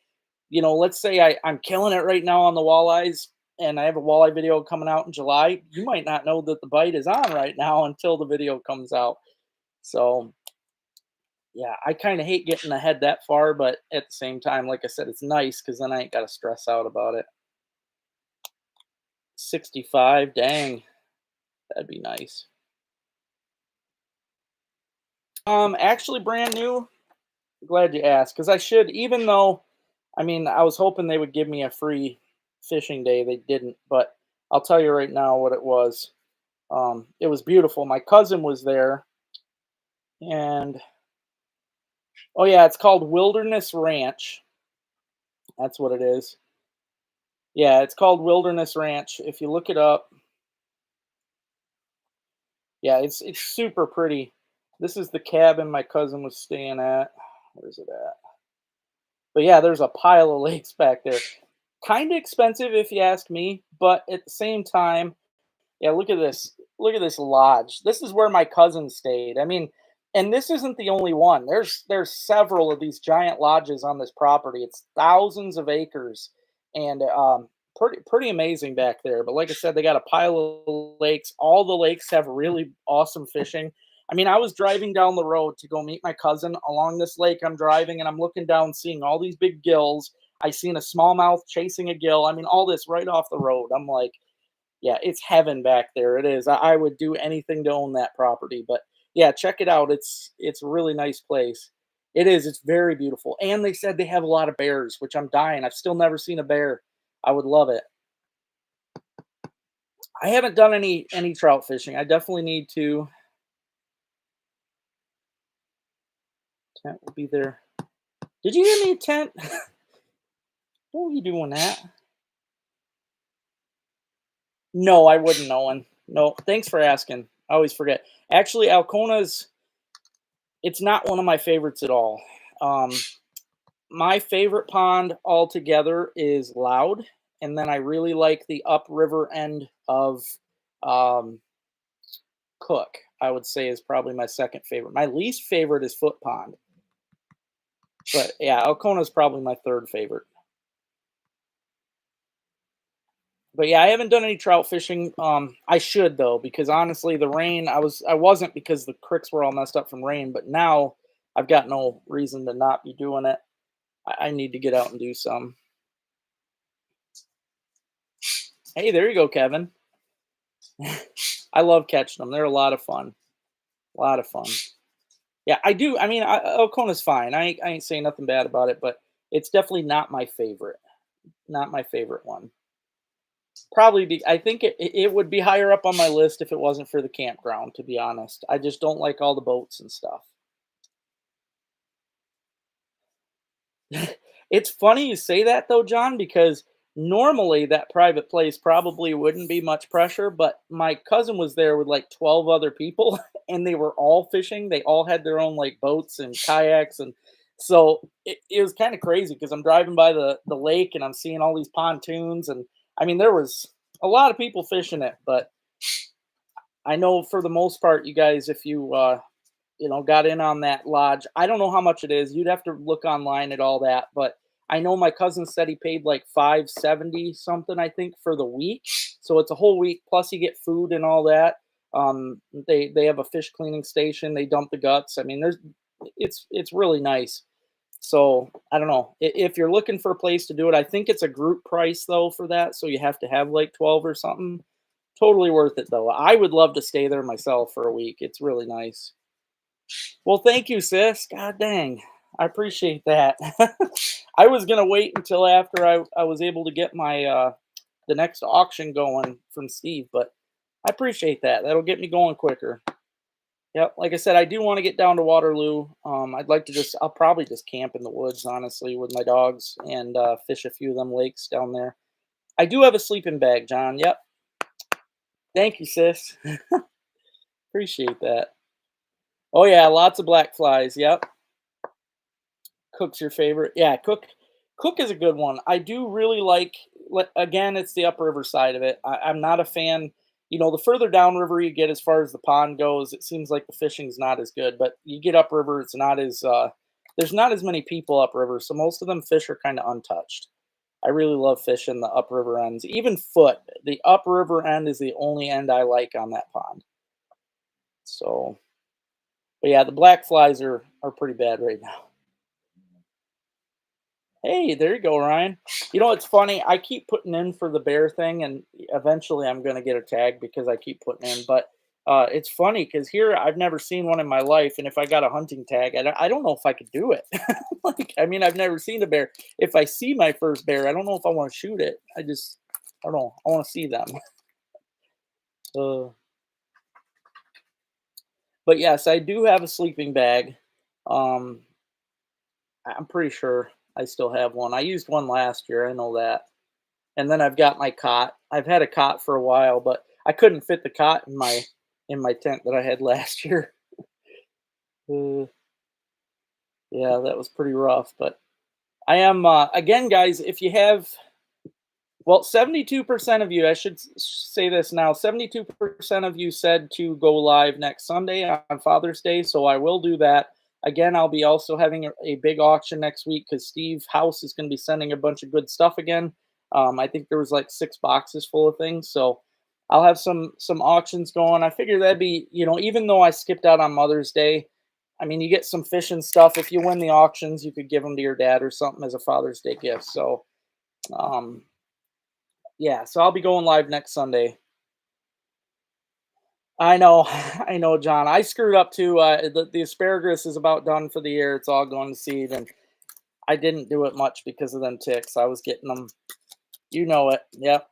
Speaker 1: let's say I'm killing it right now on the walleyes, and I have a walleye video coming out in July. You might not know that the bite is on right now until the video comes out. So yeah, I kind of hate getting ahead that far, but at the same time, like I said, it's nice because then I ain't got to stress out about it. 65, dang, that'd be nice. Actually, brand new. Glad you asked because I should, even though, I mean, I was hoping they would give me a free fishing day. They didn't, but I'll tell you right now what it was. It was beautiful. My cousin was there, and oh yeah, it's called Wilderness Ranch. That's what it is. Yeah, it's called Wilderness Ranch. If you look it up, yeah, it's super pretty. This is the cabin my cousin was staying at. Where's it at? But yeah, there's a pile of lakes back there. Kind of expensive if you ask me, but at the same time, yeah, look at this. Look at this lodge. This is where my cousin stayed. I mean, and this isn't the only one. There's several of these giant lodges on this property. It's thousands of acres, and pretty amazing back there. But like I said, they got a pile of lakes. All the lakes have really awesome fishing. I mean, I was driving down the road to go meet my cousin along this lake. I'm driving and I'm looking down, seeing all these big gills. I seen a smallmouth chasing a gill. I mean, all this right off the road. I'm like, yeah, it's heaven back there. It is. I would do anything to own that property. But yeah, check it out. It's a really nice place. It is. It's very beautiful. And they said they have a lot of bears, which I'm dying. I've still never seen a bear. I would love it. I haven't done any trout fishing. I definitely need to. Tent will be there. Did you give me a tent? What were you doing that? No, I wouldn't know one. No, thanks for asking. I always forget. Actually, Alcona's it's not one of my favorites at all. Um, my favorite pond altogether is Loud, and then I really like the upriver end of um, Cook. I would say is probably my second favorite. My least favorite is Foot Pond, but yeah, Alcona is probably my third favorite. But yeah, I haven't done any trout fishing. I should though, because honestly, the rain. I wasn't because the creeks were all messed up from rain, but now I've got no reason to not be doing it. I need to get out and do some. Hey, there you go, Kevin. I love catching them. They're a lot of fun. A lot of fun. Yeah, I do. I mean, Okona's fine. I ain't saying nothing bad about it, but it's definitely not my favorite. Not my favorite one. Probably be. I think it would be higher up on my list if it wasn't for the campground. To be honest, I just don't like all the boats and stuff. It's funny you say that though, John, because Normally, that private place probably wouldn't be much pressure, but my cousin was there with like 12 other people and they were all fishing. They all had their own like boats and kayaks. And so it was kind of crazy because I'm driving by the lake and I'm seeing all these pontoons. And I mean, there was a lot of people fishing it, but I know for the most part, you guys, if you, got in on that lodge. I don't know how much it is. You'd have to look online at all that, but I know my cousin said he paid like 570 something, I think, for the week. So it's a whole week plus you get food and all that. They have a fish cleaning station. They dump the guts. I mean, it's really nice. So I don't know if you're looking for a place to do it. I think it's a group price though for that, so you have to have like 12 or something. Totally worth it though. I would love to stay there myself for a week. It's really nice. Well, thank you, sis. God dang. I appreciate that. I was gonna wait until after I was able to get my the next auction going from Steve, but I appreciate that. That'll get me going quicker. Yep. Like I said, I do want to get down to Waterloo. I'd like to I'll probably just camp in the woods, honestly, with my dogs and fish a few of them lakes down there. I do have a sleeping bag, John. Yep. Thank you, sis. Appreciate that. Oh yeah, lots of black flies. Yep. Cook's your favorite? Yeah, Cook is a good one. I do really again, it's the upriver side of it. I'm not a fan. The further downriver you get as far as the pond goes, it seems like the fishing's not as good. But you get upriver, it's not as there's not as many people upriver, so most of them fish are kind of untouched. I really love fishing the upriver ends. Even foot, the upriver end is the only end I like on that pond. So, but yeah, the black flies are pretty bad right now. Hey, there you go, Ryan. It's funny. I keep putting in for the bear thing, and eventually I'm going to get a tag because I keep putting in. But it's funny because here I've never seen one in my life, and if I got a hunting tag, I don't know if I could do it. I mean, I've never seen a bear. If I see my first bear, I don't know if I want to shoot it. I don't know. I want to see them. Uh, but yes, I do have a sleeping bag. Um, I'm pretty sure I still have one. I used one last year. I know that. And then I've got my cot. I've had a cot for a while, but I couldn't fit the cot in my tent that I had last year. Uh, yeah, that was pretty rough. But I am again, guys. If you have, well, 72% of you, I should say this now. 72% of you said to go live next Sunday on Father's Day, so I will do that. Again, I'll be also having a big auction next week because Steve House is going to be sending a bunch of good stuff again. I think there was like 6 boxes full of things, so I'll have some auctions going. I figure that'd be, even though I skipped out on Mother's Day, I mean, you get some fishing stuff. If you win the auctions, you could give them to your dad or something as a Father's Day gift. So, um, yeah, so I'll be going live next Sunday. I know, I know, John. I screwed up too. The asparagus is about done for the year. It's all going to seed, and I didn't do it much because of them ticks. I was getting them. You know it. Yep.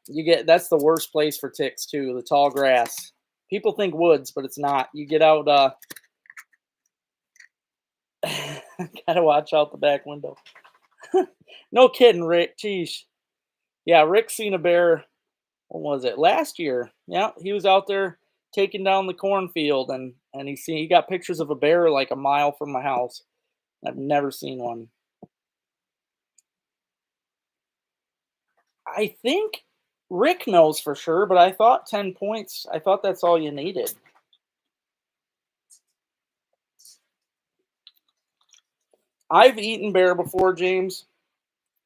Speaker 1: That's the worst place for ticks too. The tall grass. People think woods, but it's not. You get out. Gotta watch out the back window. No kidding, Rick. Jeez. Yeah, Rick seen a bear. What was it? Last year. Yeah, he was out there taking down the cornfield, and he got pictures of a bear like a mile from my house. I've never seen one. I think Rick knows for sure, but I thought 10 points. I thought that's all you needed. I've eaten bear before, James,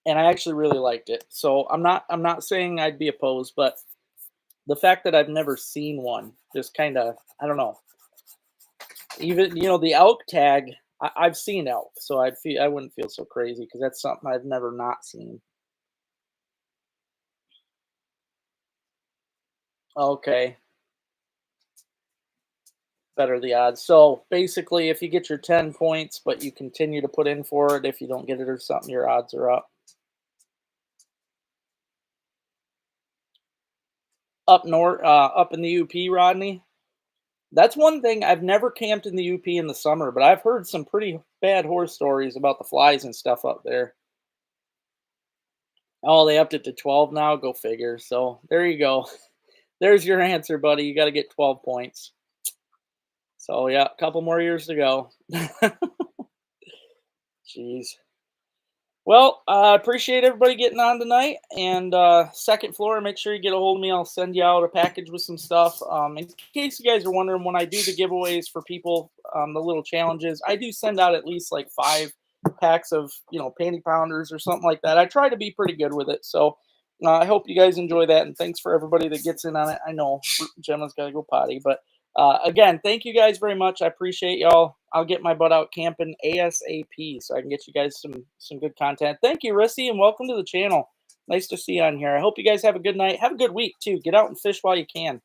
Speaker 1: and I actually really liked it. So I'm not saying I'd be opposed, but the fact that I've never seen one just kind of, I don't know. Even the elk tag, I've seen elk, so I wouldn't feel so crazy because that's something I've never not seen. Okay, better the odds. So basically, if you get your 10 points, but you continue to put in for it, if you don't get it or something, your odds are up. Up north, up in the UP, Rodney. That's one thing. I've never camped in the UP in the summer, but I've heard some pretty bad horror stories about the flies and stuff up there. Oh, they upped it to 12 now. Go figure. So there you go. There's your answer, buddy. You got to get 12 points. So yeah, a couple more years to go. Jeez. Well, I appreciate everybody getting on tonight. And second floor, make sure you get a hold of me. I'll send you out a package with some stuff. In case you guys are wondering, when I do the giveaways for people, the little challenges, I do send out at least like 5 packs of panty pounders or something like that. I try to be pretty good with it. So I hope you guys enjoy that. And thanks for everybody that gets in on it. I know Gemma's got to go potty, but again, thank you guys very much. I appreciate y'all. I'll get my butt out camping ASAP so I can get you guys some good content. Thank you, Rissy, and welcome to the channel. Nice to see you on here. I hope you guys have a good night. Have a good week too. Get out and fish while you can.